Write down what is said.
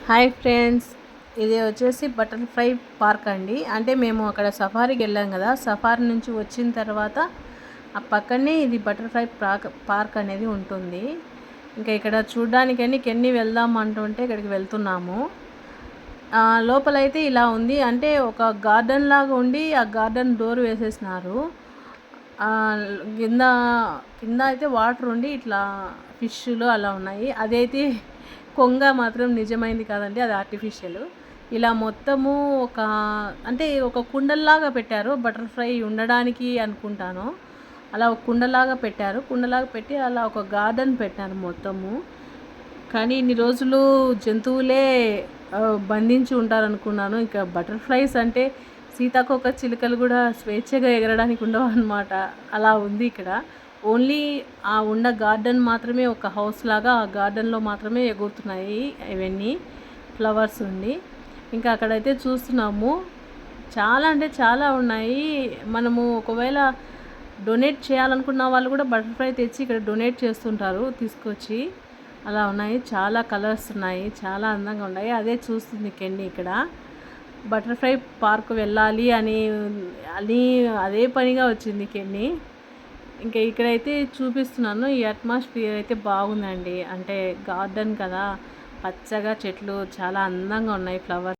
Hi friends, ఇది వచ్చేసి butterfly park అండి. అంటే మేము అక్కడ సఫారీకి వెళ్ళాం కదా, సఫారీ నుంచి వచ్చిన తర్వాత ఆ పక్కనే ఇది బటర్ఫ్లై పార్క్ అనేది ఉంటుంది. ఇంకా ఇక్కడ చూడ్డానికని కెన్ని వెళ్దాం అంటుంటే ఇక్కడికి వెళ్తున్నాము. లోపలైతే ఇలా ఉంది, అంటే ఒక గార్డెన్ లాగా ఉండి ఆ గార్డెన్ డోర్ వేసేసినారు. కింద కింద అయితే వాటర్ ఉండి ఇట్లా ఫిష్లు అలా ఉన్నాయి. అదైతే కొంగ మాత్రం నిజమైంది కాదండి, అది ఆర్టిఫిషియల్. ఇలా మొత్తము అంటే ఒక కుండల్లాగా పెట్టారు, బటర్ఫ్లై ఉండడానికి అనుకుంటాను. అలా ఒక కుండలాగా పెట్టారు, కుండలాగా పెట్టి అలా ఒక గార్డెన్ పెట్టారు మొత్తము. కానీ ఇన్ని రోజులు జంతువులే బంధించి ఉంటారనుకున్నాను. ఇంకా బటర్ఫ్లైస్ అంటే సీతాకోక చిలుకలు కూడా స్వేచ్ఛగా ఎగరడానికి ఉండవు అన్నమాట. అలా ఉంది ఇక్కడ. ఓన్లీ ఆ ఉన్న గార్డెన్ మాత్రమే ఒక హౌస్ లాగా, ఆ గార్డెన్లో మాత్రమే ఎగురుతున్నాయి ఇవన్నీ ఫ్లవర్స్ ఉండి. ఇంకా అక్కడైతే చూస్తున్నాము, చాలా అంటే చాలా ఉన్నాయి. మనము ఒకవేళ డొనేట్ చేయాలనుకున్న వాళ్ళు కూడా బటర్ఫ్లై తెచ్చి ఇక్కడ డొనేట్ చేస్తుంటారు తీసుకొచ్చి. అలా ఉన్నాయి, చాలా కలర్స్ ఉన్నాయి, చాలా అందంగా ఉన్నాయి. అదే చూస్తుంది కెన్ని ఇక్కడ. బటర్ఫ్లై పార్క్ వెళ్ళాలి అని అదే పనిగా వచ్చింది కెన్ని. ఇంకా ఇక్కడైతే చూపిస్తున్నాను, ఈ అట్మాస్ఫియర్ అయితే బాగుందండి. అంటే గార్డెన్ కదా, పచ్చగా చెట్లు చాలా అందంగా ఉన్నాయి, ఫ్లవర్స్.